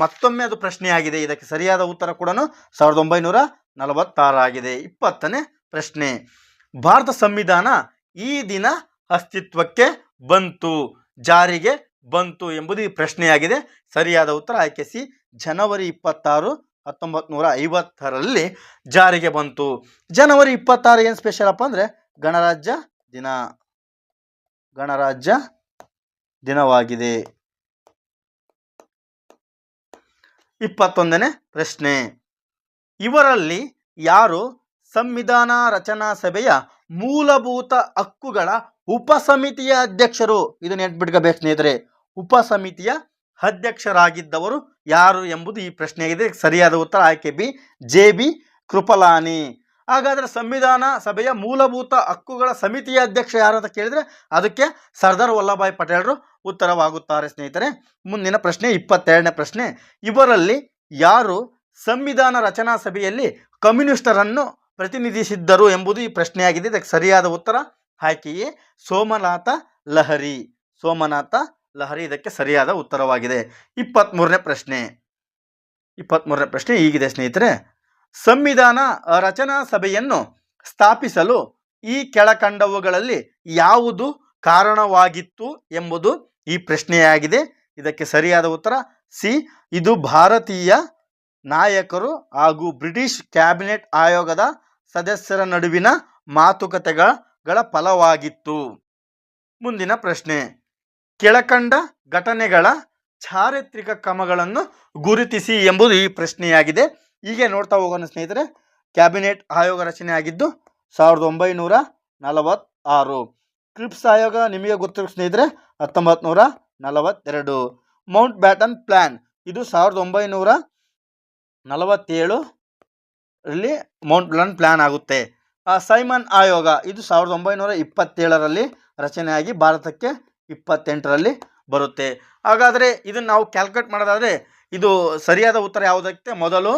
ಮತ್ತೊಮ್ಮೆ ಅದು ಪ್ರಶ್ನೆಯಾಗಿದೆ. ಇದಕ್ಕೆ ಸರಿಯಾದ ಉತ್ತರ ಕೂಡ 1946 ಆಗಿದೆ. 20ನೇ ಪ್ರಶ್ನೆ, ಭಾರತ ಸಂವಿಧಾನ ಈ ದಿನ ಅಸ್ತಿತ್ವಕ್ಕೆ ಬಂತು, ಜಾರಿಗೆ ಬಂತು ಎಂಬುದು ಈ ಪ್ರಶ್ನೆಯಾಗಿದೆ. ಸರಿಯಾದ ಉತ್ತರ ಆಯ್ಕೆ C. ಜನವರಿ 26, 1950ರಲ್ಲಿ ಜಾರಿಗೆ ಬಂತು. ಜನವರಿ 26 ಏನು ಸ್ಪೆಷಲ್ ಅಪ್ಪ ಅಂದರೆ ಗಣರಾಜ್ಯ ದಿನವಾಗಿದೆ. 21ನೇ ಪ್ರಶ್ನೆ, ಇವರಲ್ಲಿ ಯಾರು ಸಂವಿಧಾನ ರಚನಾ ಸಭೆಯ ಮೂಲಭೂತ ಹಕ್ಕುಗಳ ಉಪಸಮಿತಿಯ ಅಧ್ಯಕ್ಷರು? ಇದು ನೆನ್ಪಿಟ್ಕೋಬೇಕು ಸ್ನೇಹಿತರೆ. ಉಪಸಮಿತಿಯ ಅಧ್ಯಕ್ಷರಾಗಿದ್ದವರು ಯಾರು ಎಂಬುದು ಈ ಪ್ರಶ್ನೆಯಾಗಿದೆ. ಸರಿಯಾದ ಉತ್ತರ ಆಯ್ಕೆ ಬಿ, JB ಕೃಪಲಾನಿ. ಹಾಗಾದರೆ ಸಂವಿಧಾನ ಸಭೆಯ ಮೂಲಭೂತ ಹಕ್ಕುಗಳ ಸಮಿತಿಯ ಅಧ್ಯಕ್ಷ ಯಾರು ಅಂತ ಕೇಳಿದರೆ ಅದಕ್ಕೆ ಸರ್ದಾರ್ ವಲ್ಲಭಾಯ್ ಪಟೇಲರು ಉತ್ತರವಾಗುತ್ತಾರೆ ಸ್ನೇಹಿತರೆ. ಮುಂದಿನ ಪ್ರಶ್ನೆ 22ನೇ ಪ್ರಶ್ನೆ, ಇವರಲ್ಲಿ ಯಾರು ಸಂವಿಧಾನ ರಚನಾ ಸಭೆಯಲ್ಲಿ ಕಮ್ಯುನಿಸ್ಟರನ್ನು ಪ್ರತಿನಿಧಿಸಿದ್ದರು ಎಂಬುದು ಈ ಪ್ರಶ್ನೆಯಾಗಿದೆ. ಇದಕ್ಕೆ ಸರಿಯಾದ ಉತ್ತರ ಆಯ್ಕೆಯೇ ಸೋಮನಾಥ ಲಹರಿ. ಸೋಮನಾಥ ಲಹರಿ ಇದಕ್ಕೆ ಸರಿಯಾದ ಉತ್ತರವಾಗಿದೆ. 23ನೇ ಪ್ರಶ್ನೆ ಹೀಗಿದೆ ಸ್ನೇಹಿತರೆ, ಸಂವಿಧಾನ ರಚನಾ ಸಭೆಯನ್ನು ಸ್ಥಾಪಿಸಲು ಈ ಕೆಳಕಂಡವುಗಳಲ್ಲಿ ಯಾವುದು ಕಾರಣವಾಗಿತ್ತು ಎಂಬುದು ಈ ಪ್ರಶ್ನೆಯಾಗಿದೆ. ಇದಕ್ಕೆ ಸರಿಯಾದ ಉತ್ತರ ಸಿ, ಇದು ಭಾರತೀಯ ನಾಯಕರು ಹಾಗೂ ಬ್ರಿಟಿಷ್ ಕ್ಯಾಬಿನೆಟ್ ಆಯೋಗದ ಸದಸ್ಯರ ನಡುವಿನ ಮಾತುಕತೆಗಳ ಫಲವಾಗಿತ್ತು. ಮುಂದಿನ ಪ್ರಶ್ನೆ, ಕೆಳಕಂಡ ಘಟನೆಗಳ ಚಾರಿತ್ರಿಕ ಕ್ರಮಗಳನ್ನು ಗುರುತಿಸಿ ಎಂಬುದು ಈ ಪ್ರಶ್ನೆಯಾಗಿದೆ. ಹೀಗೆ ನೋಡ್ತಾ ಹೋಗೋಣ ಸ್ನೇಹಿತರೆ. ಕ್ಯಾಬಿನೆಟ್ ಆಯೋಗ ರಚನೆ ಆಗಿದ್ದು 1946. ಕ್ರಿಪ್ಸ್ ಆಯೋಗ ನಿಮಗೆ ಗೊತ್ತಿರೋ ಸ್ನೇಹಿತರೆ 1942. ಮೌಂಟ್ ಬ್ಯಾಟನ್ ಪ್ಲಾನ್ ಇದು 1947 ರಲ್ಲಿ ಮೌಂಟ್ ಬ್ಯಾಟನ್ ಪ್ಲಾನ್ ಆಗುತ್ತೆ. ಸೈಮನ್ ಆಯೋಗ ಇದು 1927ರಲ್ಲಿ ರಚನೆಯಾಗಿ ಭಾರತಕ್ಕೆ 28ರಲ್ಲಿ ಬರುತ್ತೆ. ಹಾಗಾದರೆ ಇದನ್ನು ನಾವು ಕ್ಯಾಲ್ಕುಲೇಟ್ ಮಾಡೋದಾದರೆ ಇದು ಸರಿಯಾದ ಉತ್ತರ ಯಾವುದಕ್ಕೆ? ಮೊದಲು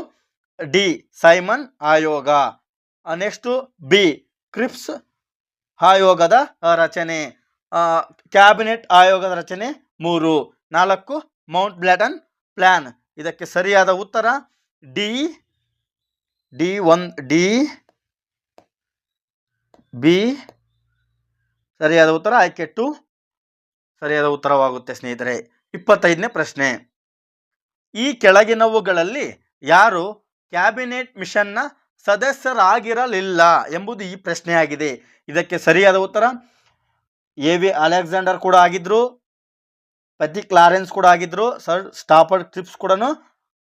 ಡಿ, ಸೈಮನ್ ಆಯೋಗ. ನೆಕ್ಸ್ಟು ಬಿ, ಕ್ರಿಪ್ಸ್ ಆಯೋಗದ ರಚನೆ. ಕ್ಯಾಬಿನೆಟ್ ಆಯೋಗದ ರಚನೆ 3. 4 ಮೌಂಟ್ ಬ್ಯಾಟನ್ ಪ್ಲಾನ್. ಇದಕ್ಕೆ ಸರಿಯಾದ ಉತ್ತರ ಡಿ, ಬಿ ಸರಿಯಾದ ಉತ್ತರ. ಆಯ್ಕೆ 2 ಸರಿಯಾದ ಉತ್ತರವಾಗುತ್ತೆ ಸ್ನೇಹಿತರೆ. 25ನೇ ಪ್ರಶ್ನೆ, ಈ ಕೆಳಗಿನವುಗಳಲ್ಲಿ ಯಾರು ಕ್ಯಾಬಿನೆಟ್ ಮಿಷನ್ನ ಸದಸ್ಯರಾಗಿರಲಿಲ್ಲ ಎಂಬುದು ಈ ಪ್ರಶ್ನೆಯಾಗಿದೆ. ಇದಕ್ಕೆ ಸರಿಯಾದ ಉತ್ತರ A.V. ಅಲೆಕ್ಸಾಂಡರ್ ಕೂಡ ಆಗಿದ್ರು, ಪತಿ ಕ್ಲಾರೆನ್ಸ್ ಕೂಡ ಆಗಿದ್ರು, ಸರ್ ಸ್ಟಾಫರ್ಡ್ ಕ್ರಿಪ್ಸ್ ಕೂಡ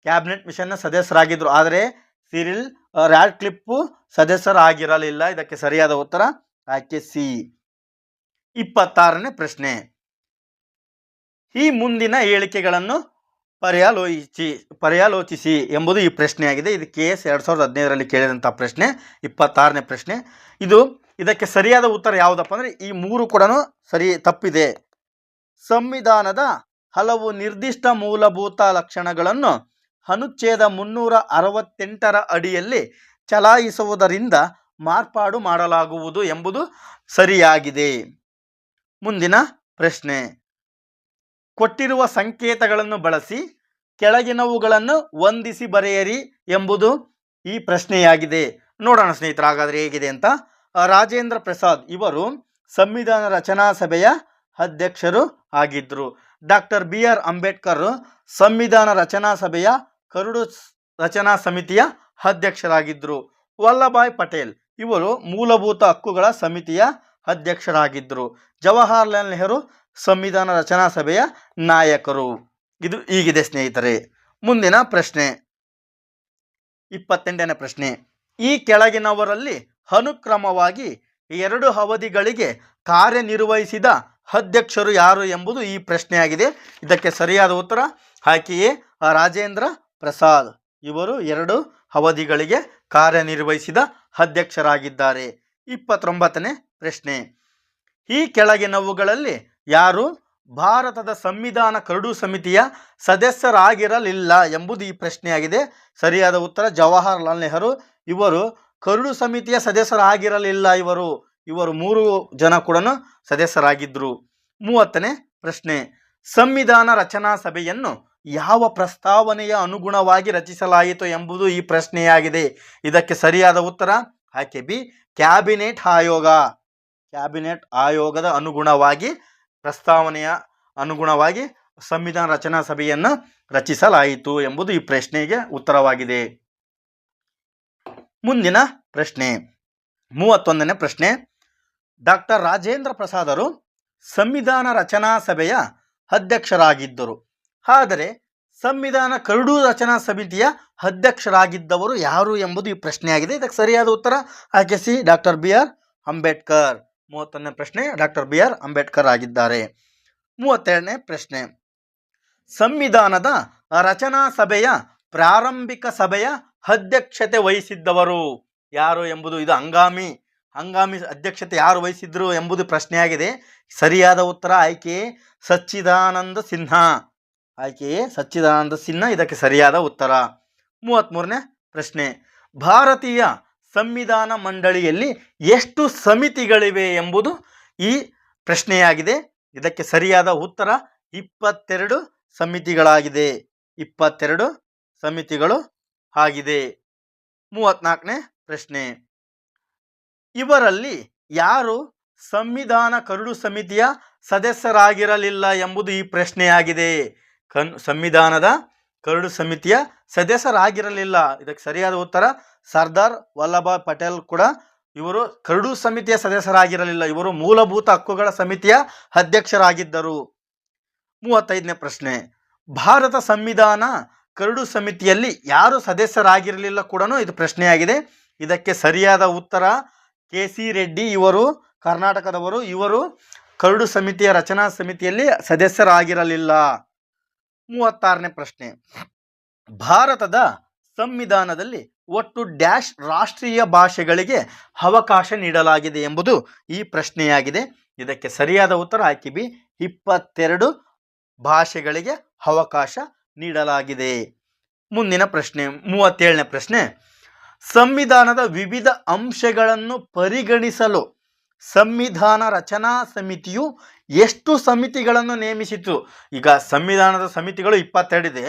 ಕ್ಯಾಬಿನೆಟ್ ಮಿಷನ್ನ ಸದಸ್ಯರಾಗಿದ್ದರು. ಆದರೆ ಸಿರಿಲ್ ರ್ಯಾಡ್ಕ್ಲಿಫ್ ಸದಸ್ಯರಾಗಿರಲಿಲ್ಲ. ಇದಕ್ಕೆ ಸರಿಯಾದ ಉತ್ತರ ಆಯ್ಕೆ ಸಿ. 26ನೇ ಪ್ರಶ್ನೆ, ಈ ಮುಂದಿನ ಹೇಳಿಕೆಗಳನ್ನು ಪರ್ಯಾಲೋಚಿಸಿ ಎಂಬುದು ಈ ಪ್ರಶ್ನೆಯಾಗಿದೆ. ಇದು KS 2015ರಲ್ಲಿ ಕೇಳಿದಂಥ ಪ್ರಶ್ನೆ. 26ನೇ ಪ್ರಶ್ನೆ, ಇದಕ್ಕೆ ಸರಿಯಾದ ಉತ್ತರ ಯಾವುದಪ್ಪ ಅಂದರೆ ಈ 3 ಕೂಡ ತಪ್ಪಿದೆ. ಸಂವಿಧಾನದ ಹಲವು ನಿರ್ದಿಷ್ಟ ಮೂಲಭೂತ ಲಕ್ಷಣಗಳನ್ನು ಅನುಚ್ಛೇದ 368ರ ಅಡಿಯಲ್ಲಿ ಚಲಾಯಿಸುವುದರಿಂದ ಮಾರ್ಪಾಡು ಮಾಡಲಾಗುವುದು ಎಂಬುದು ಸರಿಯಾಗಿದೆ. ಮುಂದಿನ ಪ್ರಶ್ನೆ, ಕೊಟ್ಟಿರುವ ಸಂಕೇತಗಳನ್ನು ಬಳಸಿ ಕೆಳಗಿನವುಗಳನ್ನು ಹೊಂದಿಸಿ ಬರೆಯಿರಿ ಎಂಬುದು ಈ ಪ್ರಶ್ನೆಯಾಗಿದೆ. ನೋಡೋಣ ಸ್ನೇಹಿತರೆ ಹಾಗಾದರೆ ಹೇಗಿದೆ ಅಂತ. ರಾಜೇಂದ್ರ ಪ್ರಸಾದ್ ಇವರು ಸಂವಿಧಾನ ರಚನಾ ಸಭೆಯ ಅಧ್ಯಕ್ಷರು ಆಗಿದ್ದರು. ಡಾಕ್ಟರ್ BR ಅಂಬೇಡ್ಕರ್ ಸಂವಿಧಾನ ರಚನಾ ಸಭೆಯ ಕರಡು ರಚನಾ ಸಮಿತಿಯ ಅಧ್ಯಕ್ಷರಾಗಿದ್ದರು. ವಲ್ಲಭಾಯ್ ಪಟೇಲ್ ಇವರು ಮೂಲಭೂತ ಹಕ್ಕುಗಳ ಸಮಿತಿಯ ಅಧ್ಯಕ್ಷರಾಗಿದ್ದರು. ಜವಾಹರ್ಲಾಲ್ ನೆಹರು ಸಂವಿಧಾನ ರಚನಾ ಸಭೆಯ ನಾಯಕರು. ಇದು ಹೀಗಿದೆ ಸ್ನೇಹಿತರೆ. ಮುಂದಿನ ಪ್ರಶ್ನೆ 28ನೇ ಪ್ರಶ್ನೆ, ಈ ಕೆಳಗಿನವರಲ್ಲಿ ಅನುಕ್ರಮವಾಗಿ 2 ಅವಧಿಗಳಿಗೆ ಕಾರ್ಯನಿರ್ವಹಿಸಿದ ಅಧ್ಯಕ್ಷರು ಯಾರು ಎಂಬುದು ಈ ಪ್ರಶ್ನೆಯಾಗಿದೆ. ಇದಕ್ಕೆ ಸರಿಯಾದ ಉತ್ತರ ಆಯ್ಕೆಯೇ ರಾಜೇಂದ್ರ ಪ್ರಸಾದ್. ಇವರು 2 ಅವಧಿಗಳಿಗೆ ಕಾರ್ಯನಿರ್ವಹಿಸಿದ ಅಧ್ಯಕ್ಷರಾಗಿದ್ದಾರೆ. 29ನೇ ಪ್ರಶ್ನೆ, ಈ ಕೆಳಗಿನವುಗಳಲ್ಲಿ ಯಾರು ಭಾರತದ ಸಂವಿಧಾನ ಕರಡು ಸಮಿತಿಯ ಸದಸ್ಯರಾಗಿರಲಿಲ್ಲ ಎಂಬುದು ಈ ಪ್ರಶ್ನೆಯಾಗಿದೆ. ಸರಿಯಾದ ಉತ್ತರ ಜವಾಹರ್ಲಾಲ್ ನೆಹರು. ಇವರು ಕರಡು ಸಮಿತಿಯ ಸದಸ್ಯರಾಗಿರಲಿಲ್ಲ. ಇವರು 3 ಜನ ಕೂಡ ಸದಸ್ಯರಾಗಿದ್ದರು. 30ನೇ ಪ್ರಶ್ನೆ, ಸಂವಿಧಾನ ರಚನಾ ಸಭೆಯನ್ನು ಯಾವ ಪ್ರಸ್ತಾವನೆಯ ಅನುಗುಣವಾಗಿ ರಚಿಸಲಾಯಿತು ಎಂಬುದು ಈ ಪ್ರಶ್ನೆಯಾಗಿದೆ. ಇದಕ್ಕೆ ಸರಿಯಾದ ಉತ್ತರ ಆಯ್ಕೆ ಬಿ, ಕ್ಯಾಬಿನೆಟ್ ಆಯೋಗ. ಕ್ಯಾಬಿನೆಟ್ ಆಯೋಗದ ಅನುಗುಣವಾಗಿ ಪ್ರಸ್ತಾವನೆಯ ಅನುಗುಣವಾಗಿ ಸಂವಿಧಾನ ರಚನಾ ಸಭೆಯನ್ನು ರಚಿಸಲಾಯಿತು ಎಂಬುದು ಈ ಪ್ರಶ್ನೆಗೆ ಉತ್ತರವಾಗಿದೆ. ಮುಂದಿನ ಪ್ರಶ್ನೆ 31ನೇ ಪ್ರಶ್ನೆ, ಡಾಕ್ಟರ್ ರಾಜೇಂದ್ರ ಪ್ರಸಾದರು ಸಂವಿಧಾನ ರಚನಾ ಸಭೆಯ ಅಧ್ಯಕ್ಷರಾಗಿದ್ದರು. ಆದರೆ ಸಂವಿಧಾನ ಕರಡು ರಚನಾ ಸಮಿತಿಯ ಅಧ್ಯಕ್ಷರಾಗಿದ್ದವರು ಯಾರು ಎಂಬುದು ಈ ಪ್ರಶ್ನೆಯಾಗಿದೆ. ಇದಕ್ಕೆ ಸರಿಯಾದ ಉತ್ತರ ಆಯ್ಕೆ C doctor B R Ambedkar. 31ನೇ ಪ್ರಶ್ನೆ ಡಾಕ್ಟರ್ ಬಿ ಆರ್ ಅಂಬೇಡ್ಕರ್ ಆಗಿದ್ದಾರೆ. 32ನೇ ಪ್ರಶ್ನೆ, ಸಂವಿಧಾನದ ರಚನಾ ಸಭೆಯ ಪ್ರಾರಂಭಿಕ ಸಭೆಯ ಅಧ್ಯಕ್ಷತೆ ವಹಿಸಿದ್ದವರು ಯಾರು ಎಂಬುದು, ಇದು ಹಂಗಾಮಿ ಅಧ್ಯಕ್ಷತೆ ಯಾರು ವಹಿಸಿದ್ರು ಎಂಬುದು ಪ್ರಶ್ನೆಯಾಗಿದೆ. ಸರಿಯಾದ ಉತ್ತರ ಆಯ್ಕೆ ಸಚ್ಚಿದಾನಂದ ಸಿನ್ಹಾ. ಆಯ್ಕೆಯೇ ಸಚ್ಚಿದಾನಂದ ಸಿನ್ಹಾ ಇದಕ್ಕೆ ಸರಿಯಾದ ಉತ್ತರ. 33ನೇ ಪ್ರಶ್ನೆ, ಭಾರತೀಯ ಸಂವಿಧಾನ ಮಂಡಳಿಯಲ್ಲಿ ಎಷ್ಟು ಸಮಿತಿಗಳಿವೆ ಎಂಬುದು ಈ ಪ್ರಶ್ನೆಯಾಗಿದೆ. ಇದಕ್ಕೆ ಸರಿಯಾದ ಉತ್ತರ 22 ಸಮಿತಿಗಳಾಗಿದೆ. 22 ಸಮಿತಿಗಳು ಆಗಿದೆ. 34ನೇ ಪ್ರಶ್ನೆ, ಇವರಲ್ಲಿ ಯಾರು ಸಂವಿಧಾನ ಕರಡು ಸಮಿತಿಯ ಸದಸ್ಯರಾಗಿರಲಿಲ್ಲ ಎಂಬುದು ಈ ಪ್ರಶ್ನೆಯಾಗಿದೆ. ಸಂವಿಧಾನದ ಕರಡು ಸಮಿತಿಯ ಸದಸ್ಯರಾಗಿರಲಿಲ್ಲ. ಇದಕ್ಕೆ ಸರಿಯಾದ ಉತ್ತರ ಸರ್ದಾರ್ ವಲ್ಲಭಾಯ್ ಪಟೇಲ್ ಕೂಡ ಇವರು ಕರಡು ಸಮಿತಿಯ ಸದಸ್ಯರಾಗಿರಲಿಲ್ಲ. ಇವರು ಮೂಲಭೂತ ಹಕ್ಕುಗಳ ಸಮಿತಿಯ ಅಧ್ಯಕ್ಷರಾಗಿದ್ದರು. 35ನೇ ಪ್ರಶ್ನೆ, ಭಾರತ ಸಂವಿಧಾನ ಕರಡು ಸಮಿತಿಯಲ್ಲಿ ಯಾರು ಸದಸ್ಯರಾಗಿರಲಿಲ್ಲ ಕೂಡ ಇದು ಪ್ರಶ್ನೆಯಾಗಿದೆ. ಇದಕ್ಕೆ ಸರಿಯಾದ ಉತ್ತರ ಕೆ ಸಿ ರೆಡ್ಡಿ. ಇವರು ಕರ್ನಾಟಕದವರು. ಇವರು ಕರಡು ಸಮಿತಿಯ ರಚನಾ ಸಮಿತಿಯಲ್ಲಿ ಸದಸ್ಯರಾಗಿರಲಿಲ್ಲ. 36ನೇ ಪ್ರಶ್ನೆ, ಭಾರತದ ಸಂವಿಧಾನದಲ್ಲಿ ಒಟ್ಟು ಡ್ಯಾಶ್ ರಾಷ್ಟ್ರೀಯ ಭಾಷೆಗಳಿಗೆ ಅವಕಾಶ ನೀಡಲಾಗಿದೆ ಎಂಬುದು ಈ ಪ್ರಶ್ನೆಯಾಗಿದೆ. ಇದಕ್ಕೆ ಸರಿಯಾದ ಉತ್ತರ ಆಯ್ಕೆ ಬಿ 22 ಭಾಷೆಗಳಿಗೆ ಅವಕಾಶ ನೀಡಲಾಗಿದೆ. ಮುಂದಿನ ಪ್ರಶ್ನೆ 37ನೇ ಪ್ರಶ್ನೆ, ಸಂವಿಧಾನದ ವಿವಿಧ ಅಂಶಗಳನ್ನು ಪರಿಗಣಿಸಲು ಸಂವಿಧಾನ ರಚನಾ ಸಮಿತಿಯು ಎಷ್ಟು ಸಮಿತಿಗಳನ್ನು ನೇಮಿಸಿತು? ಈಗ ಸಂವಿಧಾನದ ಸಮಿತಿಗಳು 22 ಇದೆ.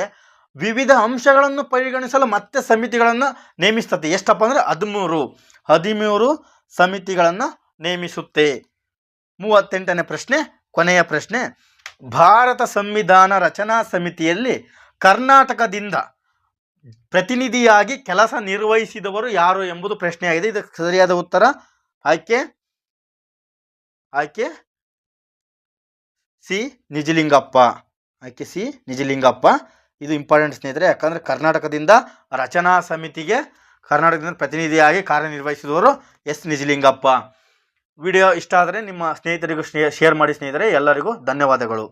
ವಿವಿಧ ಅಂಶಗಳನ್ನು ಪರಿಗಣಿಸಲು ಮತ್ತೆ ಸಮಿತಿಗಳನ್ನು ನೇಮಿಸ್ತದೆ. ಎಷ್ಟಪ್ಪ ಅಂದರೆ 13 ಸಮಿತಿಗಳನ್ನು ನೇಮಿಸುತ್ತೆ. 38ನೇ ಪ್ರಶ್ನೆ, ಕೊನೆಯ ಪ್ರಶ್ನೆ, ಭಾರತ ಸಂವಿಧಾನ ರಚನಾ ಸಮಿತಿಯಲ್ಲಿ ಕರ್ನಾಟಕದಿಂದ ಪ್ರತಿನಿಧಿಯಾಗಿ ಕೆಲಸ ನಿರ್ವಹಿಸಿದವರು ಯಾರು ಎಂಬುದು ಪ್ರಶ್ನೆಯಾಗಿದೆ. ಇದಕ್ಕೆ ಸರಿಯಾದ ಉತ್ತರ ಆಯ್ಕೆ ಸಿ ನಿಜಲಿಂಗಪ್ಪ. ಆಯ್ಕೆ ಸಿ ನಿಜಲಿಂಗಪ್ಪ. ಇದು ಇಂಪಾರ್ಟೆಂಟ್ ಸ್ನೇಹಿತರೆ, ಯಾಕಂದರೆ ಕರ್ನಾಟಕದಿಂದ ಪ್ರತಿನಿಧಿಯಾಗಿ ಕಾರ್ಯನಿರ್ವಹಿಸಿದವರು ಎಸ್ ನಿಜಲಿಂಗಪ್ಪ. ವಿಡಿಯೋ ಇಷ್ಟ ಆದರೆ ನಿಮ್ಮ ಸ್ನೇಹಿತರಿಗೂ ಶೇರ್ ಮಾಡಿ ಸ್ನೇಹಿತರೆ. ಎಲ್ಲರಿಗೂ ಧನ್ಯವಾದಗಳು.